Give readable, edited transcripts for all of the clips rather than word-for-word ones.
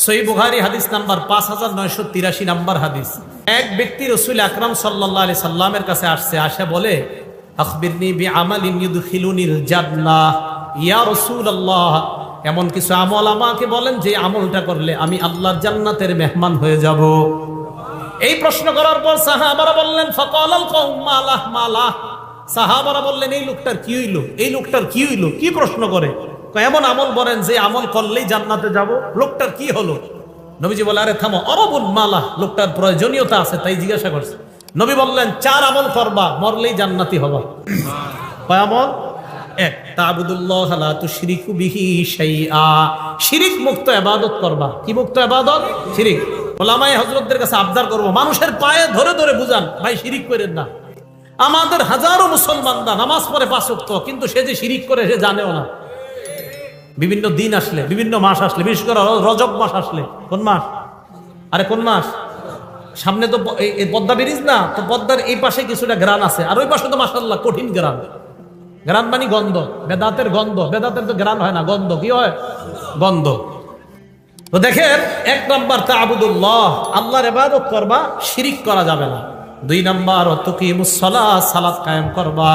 সহিহ বুখারী হাদিস number 5983 number হাদিস। এক ব্যক্তি রাসূল আকরাম সাল্লাল্লাহু আলাইহি সাল্লামের কাছে আসে বলে, আখবিরনি বিআমালিন ইউদখিলুনিল জান্নাহ, ইয়া রাসূলুল্লাহ, এমন কিছু আমল আমাকে বলেন যে আমলটা করলে আমি আল্লাহর জান্নাতের মেহমান হয়ে যাব। এই প্রশ্ন করার পর সাহাবারা বললেন, ফাকালাল কওম মালাহ মালাহ, সাহাবারা বললেন এই লোকটার কি হইল, এই লোকটার কি হইল, কি প্রশ্ন করে, এমন আমল বলেন যে আমল করলেই জান্নাতে যাব, লোকটার কি হলো? নবীজি বলে, আরে থামো, অরবুন মালাহ, লোকটার প্রয়োজনীয়তা আছে তাই জিজ্ঞাসা করছে। নবী বললেন 4 আমল করবা, মরলেই জান্নাতি হবা। কয় আমল? 1, তা'বুদুল্লাহ লা তুশরিকু বিহি শাইআ, শিরিক মুক্ত ইবাদত করবা। কি মুক্ত ইবাদত? শিরিক। ওলামায়ে হযরতদের কাছে আবদার করব, মানুষের পায়ে ধরে ধরে বুঝান, ভাই শিরিক করেন না। আমাদের হাজারো মুসলমানরা নামাজ পড়ে 5 ওয়াক্ত, কিন্তু সে যে শিরিক করে সে জানেও না। বিভিন্ন দিন আসলে, বিভিন্ন মাস আসলে, বিশেষ করে রজব মাস আসলে, কোন মাস? আরে কোন মাস? সামনে তো এই পদ্মা ব্রিজ না, তো পদ্মার এই পাশে কিছুটা গ্রান আছে, আর ওই পাশে তো মাশাআল্লাহ কঠিন গ্রান। গ্রান মানে গন্ধ, বেদাতের গন্ধ। বেদাতের তো গ্রান হয় না, গন্ধ। কি হয়? গন্ধ। তো দেখেন, 1 নাম্বার তা'বুদুল্লাহ, আল্লাহর ইবাদত করবা, শিরিক করা যাবে না। 2 নাম্বার তুকিমুস সালাহ, সালাত কায়েম করবা।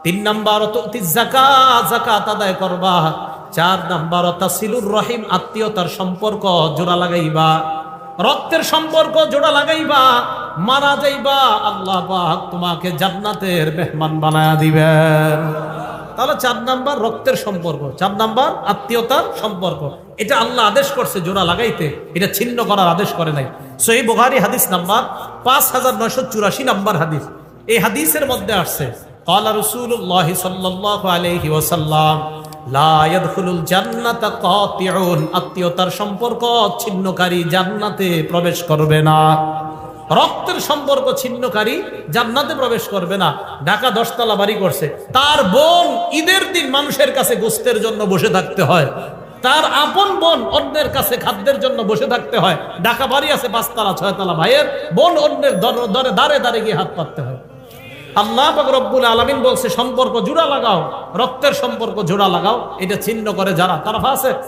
3 নাম্বার তুতিজ যাকাত, যাকাত আদায় করবা। 4 নাম্বার তাসিলুর রহিম, আত্মীয়তার সম্পর্ক জোড়া লাগাইবা, রক্তের সম্পর্ক জোড়া লাগাইবা। মারা যাইবা, আল্লাহ পাক তোমাকে জান্নাতের মেহমান বানায়া দিবেন। তাহলে 4 নাম্বার রক্তের সম্পর্ক, 4 নাম্বার আত্মীয়তার সম্পর্ক, এটা আল্লাহ আদেশ করছে জোড়া লাগাইতে, এটা ছিন্ন করার আদেশ করে নাই। সহিহ বুখারী হাদিস নাম্বার 5984 নাম্বার হাদিস। এই হাদিসের মধ্যে আসছে, ক্বালা রাসূলুল্লাহ সাল্লাল্লাহু আলাইহি ওয়াসাল্লাম, লা ইয়াদখুলুল জান্নাতা কাতিউন, আত্মীয়তার সম্পর্ক ছিন্নকারী জান্নাতে প্রবেশ করবে না। রক্তের সম্পর্ক ছিন্নকারী জান্নাতে প্রবেশ করবে না। ঢাকা 10 তলা বাড়ি করছে, তার বোন ঈদের দিন মানুষের কাছে গোশতের জন্য বসে থাকতে হয়, তার আপন বোন অন্যের কাছে খাদ্যের জন্য বসে থাকতে হয়। ঢাকা বাড়ি আছে 5 তলা 6 তলা, ভাইয়ের বোন অন্যের দাঁড়ে দাঁড়ে গিয়ে হাত পাততে হয়। আল্লাহ পাক রব্বুল আলামিন বলছে সম্পর্ক জোড়া লাগাও, রক্তের সম্পর্ক জোড়া লাগাও। এটা ছিন্ন করে যারা, তারা ফাসিক।